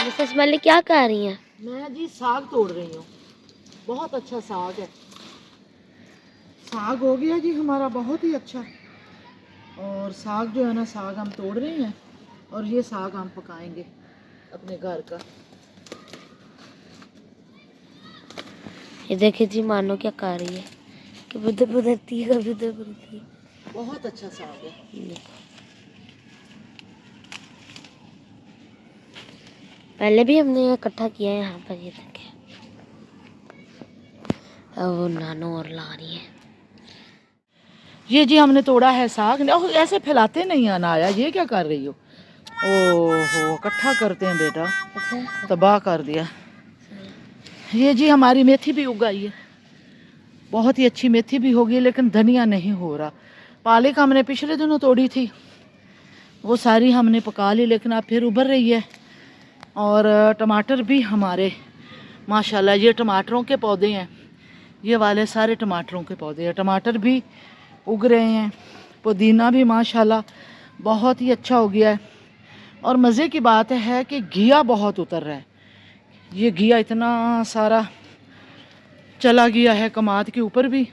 Mrs Malik क्या कर रही हैं? मैं जी साग तोड़ रही हूँ। बहुत अच्छा साग है। साग हो गया जी हमारा बहुत ही अच्छा। और साग जो है ना, साग हम तोड़ रहे हैं और ये साग हम पकाएंगे अपने घर का। ये देखिए जी मानो क्या कर रही है कि बुदर बुदरती है, बुदर बुदरती है। बहुत अच्छा साग है। पहले भी हमने ये इकट्ठा किया है यहाँ पर, ये देखिए। अब वो नानो और ला रही है। ये जी हमने तोड़ा है साग। ओह, ऐसे फैलाते नहीं अनाया, ये क्या कर रही हो? ओहो, इकट्ठा करते हैं बेटा, अच्छा, तबाह कर दिया। ये जी हमारी मेथी भी उगाई है, बहुत ही अच्छी मेथी भी होगी, लेकिन धनिया नहीं हो रहा। पालक हमने पिछले दिनों तोड़ी थी, वो सारी हमने पका ली, लेकिन अब फिर उभर रही है। और टमाटर भी हमारे माशाल्लाह, ये टमाटरों के पौधे हैं, ये वाले सारे टमाटरों के पौधे हैं। टमाटर भी उग रहे हैं, पुदीना भी माशाल्लाह बहुत ही अच्छा हो गया है। और मज़े की बात है कि घिया बहुत उतर रहा है। ये घिया इतना सारा चला गया है कमाद के ऊपर भी,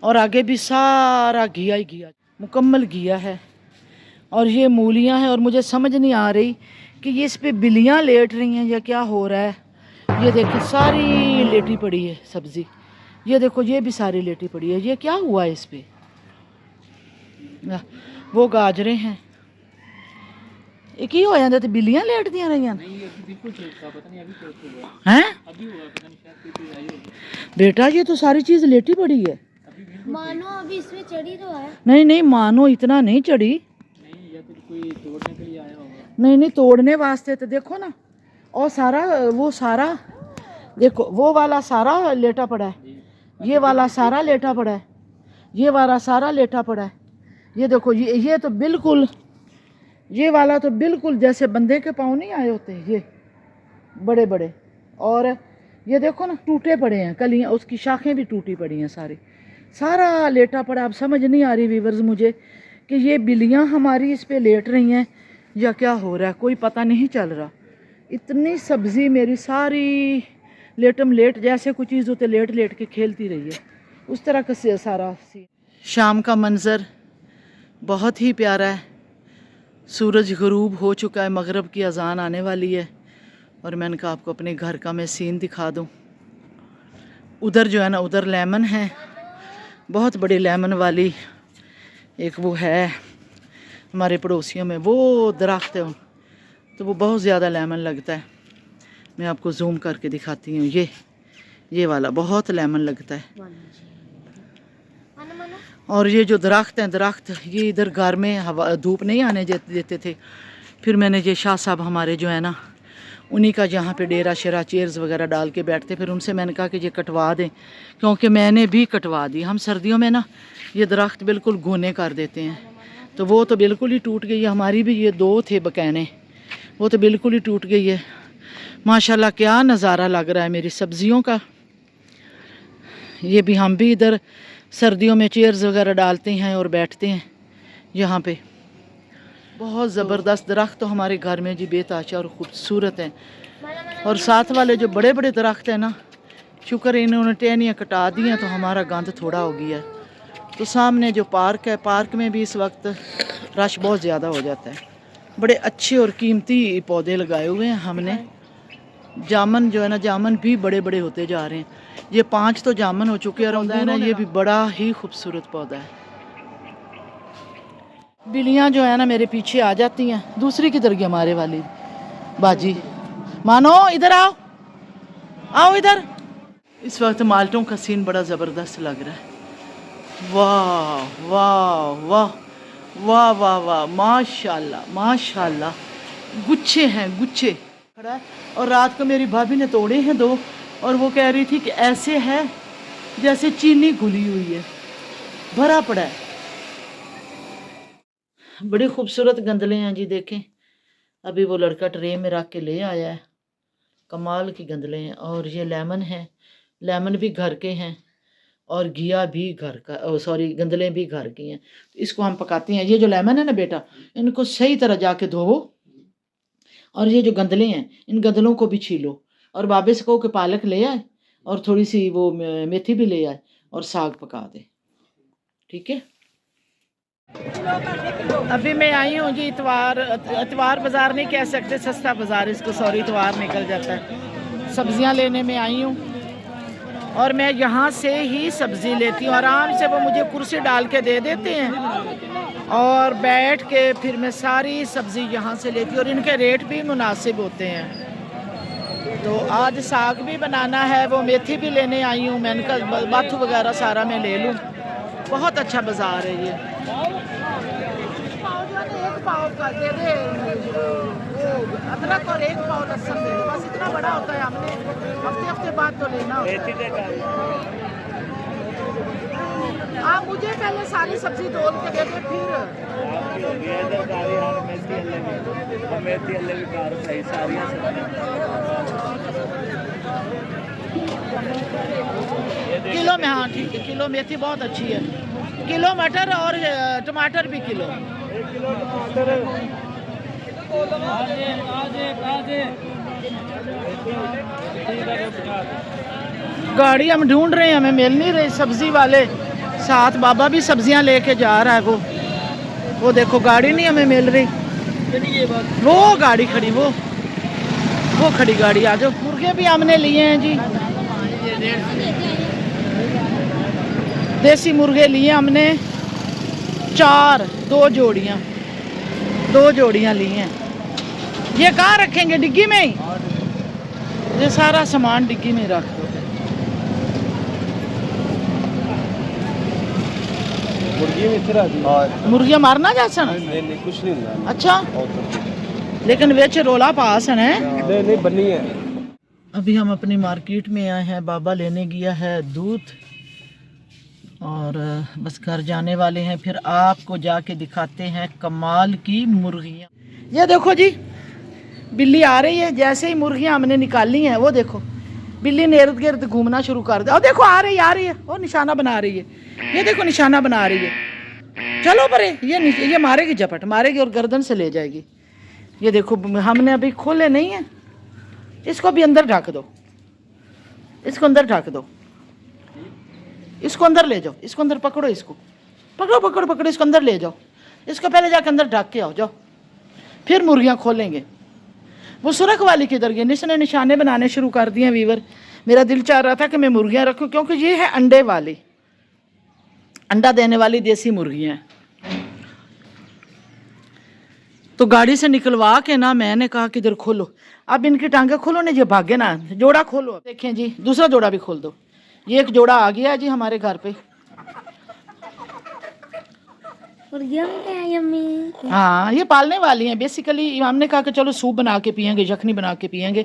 और आगे भी सारा घिया ही घिया, मुकम्मल घिया है। और ये मूलियां हैं, और मुझे समझ नहीं आ रही कि ये इस पे बिल्लियां लेट रही हैं या क्या हो रहा है। ये देखो सारी लेटी पड़ी है सब्ज़ी, ये देखो ये भी सारी लेटी पड़ी है। ये क्या हुआ है इस पे? वो गाजरें हैं, ये की हो जाता, बिल्लियां लेट दिया रही हैं। बेटा ये तो सारी चीज लेटी पड़ी है। मानो अभी इसमें चढ़ी तो है। नहीं नहीं, मानो इतना नहीं चढ़ी। नहीं, या तो कोई तोड़ने के लिए आया होगा। नहीं नहीं, तोड़ने वास्ते तो देखो ना, और सारा वो सारा देखो, वो वाला सारा लेटा पड़ा है, ये वाला सारा लेटा पड़ा है, ये वाला सारा लेटा पड़ा है। ये देखो, ये तो बिल्कुल, ये वाला तो बिल्कुल जैसे बंदे के पाँव नहीं आए होते, ये बड़े बड़े। और ये देखो ना, टूटे पड़े हैं, कलियां उसकी शाखें भी टूटी पड़ी हैं, सारी सारा लेटा पड़ा। अब समझ नहीं आ रही वीवर्स मुझे कि ये बिल्लियां हमारी इस पे लेट रही हैं या क्या हो रहा है, कोई पता नहीं चल रहा। इतनी सब्ज़ी मेरी सारी लेटम लेट, जैसे कुछ चीज़ होते लेट लेट के खेलती रही है, उस तरह का सारा। शाम का मंज़र बहुत ही प्यारा है। सूरज गरूब हो चुका है, मगरिब की अजान आने वाली है, और मैंने कहा आपको अपने घर का मैं सीन दिखा दूं। उधर जो है ना, उधर लेमन है, बहुत बड़ी लेमन वाली एक वो है हमारे पड़ोसियों में, वो दरख्त है, तो वो बहुत ज़्यादा लेमन लगता है। मैं आपको जूम करके दिखाती हूँ, ये वाला बहुत लेमन लगता है। और ये जो दरख्त हैं, दरख्त ये इधर घर में हवा धूप नहीं आने देते थे। फिर मैंने ये शाह साहब हमारे जो है ना, उन्हीं का जहाँ पे डेरा शेरा चेयर्स वगैरह डाल के बैठते, फिर उनसे मैंने कहा कि ये कटवा दें, क्योंकि मैंने भी कटवा दी। हम सर्दियों में ना ये दरख्त बिल्कुल घूने कर देते हैं, तो वो तो बिल्कुल ही टूट गई है। हमारी भी ये 2 थे बकैने, वो तो बिल्कुल ही टूट गई है। माशाल्लाह क्या नज़ारा लग रहा है मेरी सब्ज़ियों का। ये भी हम भी इधर सर्दियों में चेयर्स वगैरह डालते हैं और बैठते हैं यहाँ पे। बहुत ज़बरदस्त दरख्त तो हमारे घर में जी बेताशा और ख़ूबसूरत हैं। और साथ वाले जो बड़े बड़े दरख्त हैं ना, शुक्र इन्होंने टहनियाँ कटा दी हैं, तो हमारा गंद थोड़ा हो गया है। तो सामने जो पार्क है, पार्क में भी इस वक्त रश बहुत ज़्यादा हो जाता है। बड़े अच्छे और कीमती पौधे लगाए हुए हैं हमने। जामन जो है ना, जामन भी बड़े बड़े होते जा रहे हैं। ये 5 तो जामन हो चुके हैं, और है ना, ये भी बड़ा ही खूबसूरत पौधा है। बिल्लियाँ जो है ना मेरे पीछे आ जाती हैं। दूसरी किधर गई हमारे वाली बाजी? मानो इधर आओ, आओ इधर। इस वक्त माल्टों का सीन बड़ा ज़बरदस्त लग रहा है। वाह वाह वाह वाह वाह वाह, माशाल्लाह माशाल्लाह, गुच्छे हैं गुच्छे खड़ा है। और रात को मेरी भाभी ने तोड़े हैं 2, और वो कह रही थी कि ऐसे है जैसे चीनी घुली हुई है, भरा पड़ा है। बड़ी खूबसूरत गंदले हैं जी, देखें। अभी वो लड़का ट्रे में रख के ले आया है, कमाल की गंदले हैं। और ये लेमन है, लेमन भी घर के हैं, और घिया भी घर का, सॉरी गंदलें भी घर की हैं। तो इसको हम पकाते हैं। ये जो लेमन है ना बेटा, इनको सही तरह जाके धोवो और ये जो गंदले हैं इन गंदलों को भी छीलो और बाबे से कहो कि पालक ले आए और थोड़ी सी वो मेथी भी ले आए और साग पका दे, ठीक है। अभी मैं आई हूँ जी इतवार बाज़ार नहीं कह सकते, सस्ता बाज़ार इसको, सॉरी इतवार निकल जाता है। सब्जियाँ लेने में आई हूँ और मैं यहाँ से ही सब्ज़ी लेती हूँ, आराम से वो मुझे कुर्सी डाल के दे देते हैं और बैठ के फिर मैं सारी सब्ज़ी यहाँ से लेती हूँ और इनके रेट भी मुनासिब होते हैं। तो आज साग भी बनाना है, वो मेथी भी लेने आई हूँ, मैंने कहा बाथू वगैरह सारा मैं ले लूँ। बहुत अच्छा बाज़ार है ये। एक पाव का दे दे अदरक और एक पाव लहसुन दे दे, बस इतना बड़ा होता है, हमने हफ्ते हफ्ते बाद तो लेना होता है। आप मुझे पहले सारी सब्जी तोल के दे दे फिर किलो में, हाँ ठीक है, किलो मेथी बहुत अच्छी है, किलो मटर और टमाटर भी किलो। गाड़ी हम ढूंढ रहे हैं, हमें मिल नहीं रही, सब्जी वाले साथ बाबा भी सब्जियां लेके जा रहा है, वो देखो गाड़ी नहीं हमें मिल रही, वो गाड़ी खड़ी, वो खड़ी गाड़ी, आ जाओ। मुर्गे भी हमने लिए हैं जी, देसी मुर्गे लिए हमने 2 जोड़ियाँ ली हैं। ये कहाँ रखेंगे, डिग्गी में ही? ये सारा सामान डिग्गी में रख दो। मुर्गियाँ मारना जैसा नहीं कुछ नहीं हुआ। अच्छा, लेकिन वेच रोला पास है नहीं बनी है। अभी हम अपनी मार्केट में आए हैं, बाबा लेने गया है दूध और बस घर जाने वाले हैं, फिर आपको जाके दिखाते हैं कमाल की मुर्गियाँ। ये देखो जी, बिल्ली आ रही है, जैसे ही मुर्गियाँ हमने निकाली हैं वो देखो बिल्ली ने इर्द गिर्द घूमना शुरू कर दिया। और देखो आ रही है, वो निशाना बना रही है, ये देखो निशाना बना रही है। चलो परे, ये मारेगी, झपट मारेगी और गर्दन से ले जाएगी। ये देखो हमने अभी खोले नहीं है, इसको भी अंदर ढक दो, इसको अंदर ढक दो, इसको अंदर ले जाओ, इसको अंदर पकड़ो, इसको पकड़ो, इसको अंदर ले जाओ, इसको पहले जाकर अंदर ढक के आओ, जाओ, फिर मुर्गियाँ खोलेंगे। वो सुरख वाली किधर गई? इसने निशाने बनाने शुरू कर दिए वीवर। मेरा दिल चाह रहा था कि मैं मुर्गियाँ रखूँ, क्योंकि ये है अंडे वाली, अंडा देने वाली देसी मुर्गियाँ। तो गाड़ी से निकलवा के ना मैंने कहा कि इधर खोलो, अब इनकी टांगे खोलो ना, ये भागे ना, जोड़ा खोलो। देखें जी, दूसरा जोड़ा भी खोल दो। ये एक जोड़ा आ गया है जी हमारे घर पे। हाँ, ये पालने वाली हैं बेसिकली। हमने कहा कि चलो सूप बना के पियेंगे, यखनी बना के पियेंगे,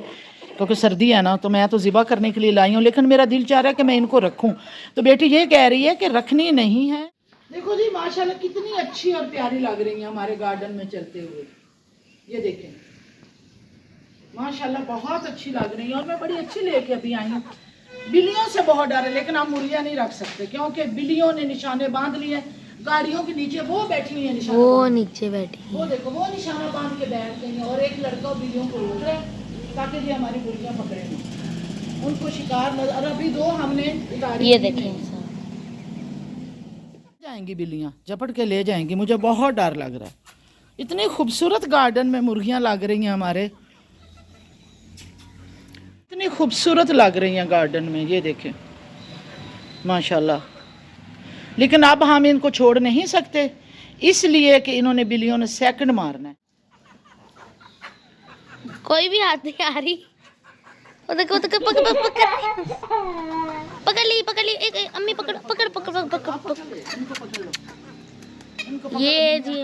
क्योंकि सर्दी है ना, तो मैं तो ज़िबा करने के लिए लाई हूँ, लेकिन मेरा दिल चाह रहा है कि मैं इनको रखूँ। तो बेटी ये कह रही है कि रखनी नहीं है। देखो जी माशाल्लाह कितनी अच्छी और प्यारी लग रही है हमारे गार्डन में चलते हुए। ये देखें माशाल्लाह बहुत अच्छी लग रही है, और मैं बड़ी अच्छी लेके अभी आई हूँ। बिल्लियों से बहुत डर है, लेकिन हम मुर्गियाँ नहीं रख सकते, क्योंकि बिल्लियों ने निशाने बांध लिए गाड़ियों के नीचे। वो बैठी हुई है निशाना, वो नीचे बैठी, वो देखो वो निशाना बांध के बैठ गई है, और एक लड़का बिल्लियों को रोक रहा है ताकि ये हमारी मुर्गियाँ पकड़े नहीं, उनको शिकार न। और अभी 2 हमने उतारी, ये देखें जाएंगी बिल्लियाँ, झपट के ले जाएंगी। मुझे बहुत डर लग रहा है, इतनी खूबसूरत गार्डन में मुर्गियाँ लग रही हैं हमारे, इतनी खूबसूरत लग रही हैं गार्डन में, ये देखें माशाल्लाह। लेकिन अब हम इनको छोड़ नहीं सकते, इसलिए कि इन्होंने बिल्लियों ने सेकंड मारना है। कोई भी हाथ नहीं आ रही, वो देखो पकड़ ली एक अम्मी, पकड़ ये जी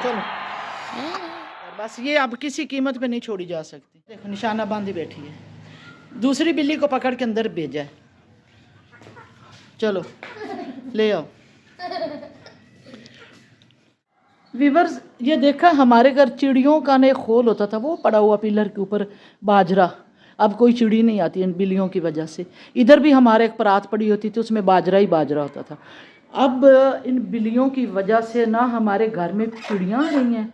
चलो बस, ये अब किसी कीमत पे नहीं छोड़ी जा सकती। देखो निशाना बांधी बैठी है, दूसरी बिल्ली को पकड़ के अंदर भेजा है। चलो ले आओ। वीवर्स ये देखा, हमारे घर चिड़ियों का ने खोल होता था, वो पड़ा हुआ पिलर के ऊपर बाजरा। अब कोई चिड़ी नहीं आती इन बिल्लियों की वजह से। इधर भी हमारे एक परात पड़ी होती थी, उसमें बाजरा ही बाजरा होता था। अब इन बिल्लियों की वजह से ना हमारे घर में चिड़ियाँ आ रही हैं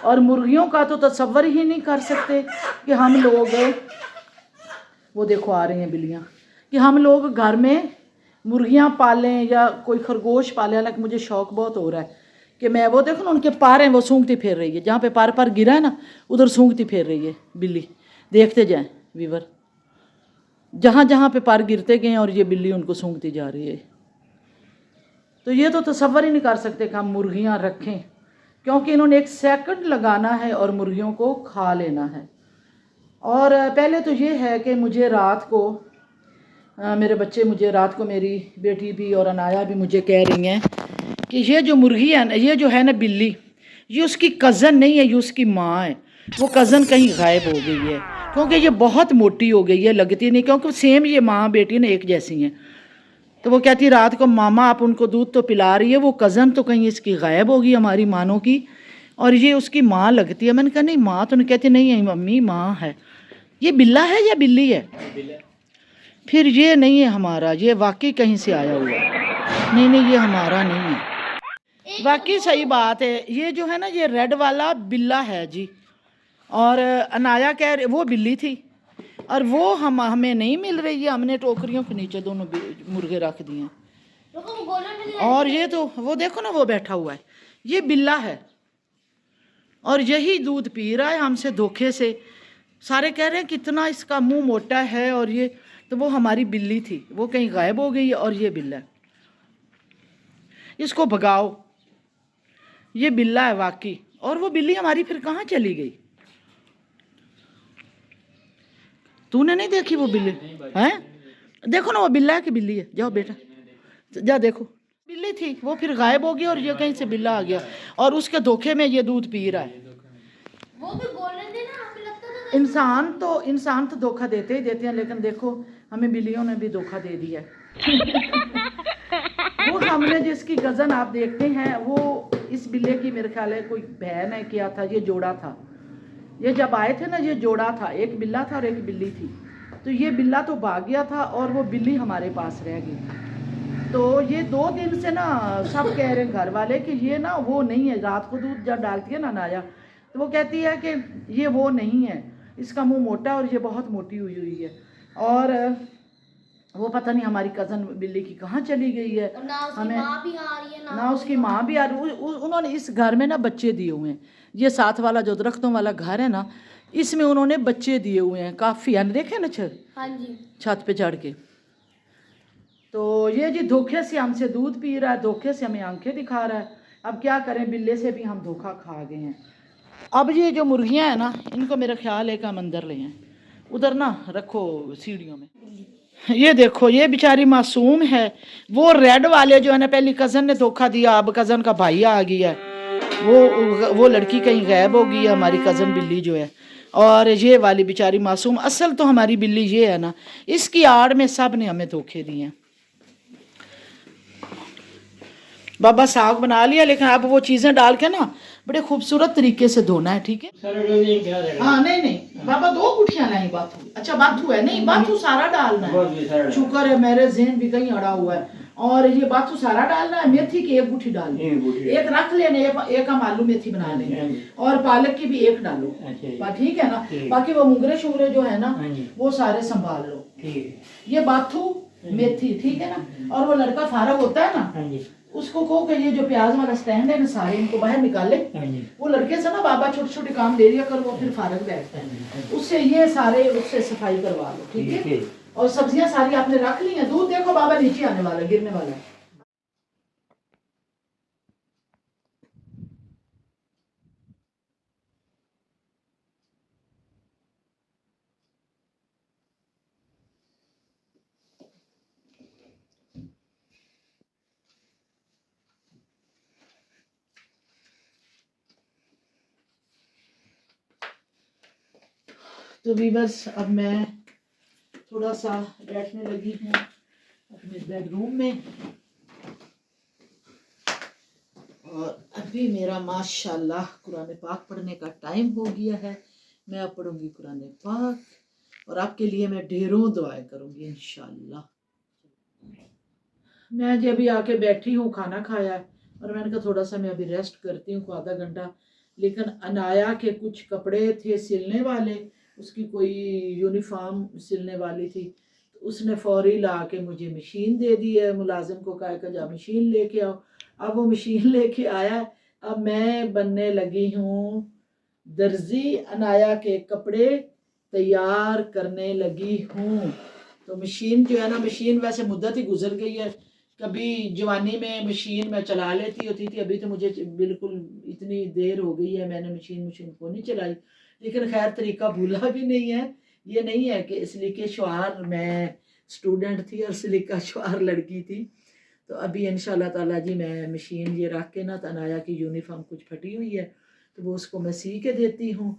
और मुर्गियों का तो तसव्वुर ही नहीं कर सकते कि हम लोग, वो देखो आ रही हैं बिल्लियाँ, कि हम लोग घर में मुर्गियाँ पालें या कोई खरगोश पालें। हालांकि मुझे शौक़ बहुत हो रहा है कि मैं, वो देखो ना उनके पार हैं, वो सूंघती फिर रही है, जहाँ पे पार गिरा है ना उधर सूंघती फिर रही है बिल्ली। देखते जाएं वीवर, जहाँ जहाँ पे पार गिरते गए और ये बिल्ली उनको सूंघती जा रही है। तो ये तो तसव्वुर ही नहीं कर सकते कि हम मुर्गियाँ रखें, क्योंकि इन्होंने 1 सेकंड लगाना है और मुर्गियों को खा लेना है। और पहले तो ये है कि मुझे रात को मेरे बच्चे, मुझे रात को मेरी बेटी भी और अनाया भी मुझे कह रही हैं कि ये जो मुर्गी है ना, ये जो है ना बिल्ली, ये उसकी कज़न नहीं है, ये उसकी माँ है। वो कज़न कहीं गायब हो गई है, क्योंकि ये बहुत मोटी हो गई है, लगती नहीं, क्योंकि सेम ये माँ बेटी ना एक जैसी हैं। तो वो कहती रात को मामा आप उनको दूध तो पिला रही है, वो कज़न तो कहीं इसकी गायब होगी हमारी मानों की, और ये उसकी माँ लगती है। मैंने कहा नहीं माँ तो नहीं। कहती नहीं है मम्मी माँ है। ये बिल्ला है या बिल्ली है? फिर ये नहीं है हमारा, ये वाकई कहीं से आया हुआ है। नहीं नहीं ये हमारा नहीं है। वाकई सही बात है। ये जो है ना ये रेड वाला बिल्ला है जी। और अनाया कह रही वो बिल्ली थी, और वो हमें नहीं मिल रही है। हमने टोकरियों के नीचे दोनों मुर्गे रख दिए हैं। और ये तो वो देखो ना वो बैठा हुआ है, ये बिल्ला है और यही दूध पी रहा है हमसे धोखे से। सारे कह रहे हैं कितना इसका मुंह मोटा है, और ये तो वो हमारी बिल्ली थी, वो कहीं गायब हो गई है। और ये बिल्ला है, इसको भगाओ। ये बिल्ला है वाकई। और वो बिल्ली हमारी फिर कहाँ चली गई? तूने नहीं देखी वो बिल्ली? हैं देखो ना वो बिल्ला है कि बिल्ली है? जाओ बेटा जा देखो। बिल्ली थी, वो फिर गायब हो गई और ये कहीं से बिल्ला आ गया, और उसके धोखे में ये दूध पी रहा है। वो भी बोल रहे थे ना, हमें लगता था इंसान तो धोखा देते ही देते हैं, लेकिन देखो हमें बिल्लियों ने भी धोखा दे दिया है। वो हमने जिसकी गजन आप देखते हैं, वो इस बिल्ले की मेरे ख्याल है कोई बहन है, क्या था, ये जोड़ा था। ये जब आए थे ना ये जोड़ा था, एक बिल्ला था और एक बिल्ली थी। तो ये बिल्ला तो भाग गया था और वो बिल्ली हमारे पास रह गई। तो ये 2 दिन से ना सब कह रहे हैं घर वाले कि ये ना वो नहीं है। रात को दूध जब डालती है ना नाया, तो वो कहती है कि ये वो नहीं है, इसका मुंह मोटा है और ये बहुत मोटी हुई हुई है। और वो पता नहीं हमारी कज़न बिल्ली की कहाँ चली गई है। हमें ना उसकी माँ भी आ रही। उन्होंने इस घर में ना बच्चे दिए हुए हैं। ये साथ वाला जो दरख्तों वाला घर है ना, इसमें उन्होंने बच्चे दिए हुए हैं काफ़ी। है देखे ना छत पे चढ़ के। तो ये जी धोखे से हमसे दूध पी रहा है, धोखे से हमें आंखें दिखा रहा है। अब क्या करें, बिल्ले से भी हम धोखा खा गए हैं। अब ये जो मुर्गियाँ हैं ना, इनको मेरा ख्याल है कि हम अंदर ले आए, उधर ना रखो सीढ़ियों में। ये देखो ये बेचारी मासूम है। वो रेड वाले जो है ना, पहली कज़न ने धोखा दिया, अब कज़न का भाई आ गया है। वो लड़की कहीं गायब हो गई है, हमारी कज़न बिल्ली जो है। और ये वाली बेचारी मासूम, असल तो हमारी बिल्ली ये है ना, इसकी आड़ में सब ने हमें धोखे दिए हैं। बाबा साग बना लिया, लेकिन अब वो चीज़ें डाल के ना बड़े खूबसूरत तरीके से धोना है, ठीक है? हाँ नहीं बाबा 2 गुठियाँ लाई बाथू। अच्छा बाथू है, नहीं बाथू सारा डालना है। शुक्र है मेरे ज़हन भी कहीं अड़ा हुआ है। और ये बाथू सारा डालना है। मेथी की 1 गुठी डालनी, एक रख लेने, एक हम आलू मेथी बना लेंगे, और पालक की भी 1 डालो, ठीक है ना? बाकी वो मुंगरे शुगरे जो है ना वो सारे संभाल लो। ये बाथू मेथी, ठीक है ना? और वो लड़का फारग होता है ना, उसको कहो कि ये जो प्याज वाला स्टैंड है ना, सारे इनको बाहर निकाले। वो लड़के से ना बाबा छोटे छोटे काम दे दिया कर, वो फिर फारग बैठता है, उससे ये सारे उससे सफाई करवा लो, ठीक है? और सब्जियां सारी आपने रख ली हैं। दूध देखो बाबा नीचे आने वाला, गिरने वाला है। तो वीवर्स अब मैं थोड़ा सा बैठने लगी हूँ अपने बेडरूम में, और अभी मेरा माशाल्लाह कुरान पाक पढ़ने का टाइम हो गया है। मैं अब पढ़ूंगी कुरान पाक, और आपके लिए मैं ढेरों दुआएं करूंगी इंशाल्लाह। मैं जब अभी आके बैठी हूँ, खाना खाया है, और मैंने कहा थोड़ा सा मैं अभी रेस्ट करती हूँ, आधा घंटा लेकिन अनाया के कुछ कपड़े थे सिलने वाले, उसकी कोई यूनिफॉर्म सिलने वाली थी, तो उसने फौरी ला के मुझे मशीन दे दी है, मुलाजिम को कहा कि जा मशीन लेके आओ। अब वो मशीन लेके आया, अब मैं बनने लगी हूँ दर्जी, अनाया के कपड़े तैयार करने लगी हूँ। तो मशीन जो है ना, मशीन वैसे मुद्दत ही गुजर गई है, कभी जवानी में मशीन में चला लेती होती थी, अभी तो मुझे बिल्कुल इतनी देर हो गई है मैंने मशीन को नहीं चलाई, लेकिन खैर तरीका भूला भी नहीं है। ये नहीं है कि सलीके शुआर मैं स्टूडेंट थी और सलीका शुआर लड़की थी। तो अभी इंशाल्लाह ताला जी मैं मशीन ये रख के ना, तनाया की यूनिफॉर्म कुछ फटी हुई है तो वो उसको मैं सी के देती हूँ।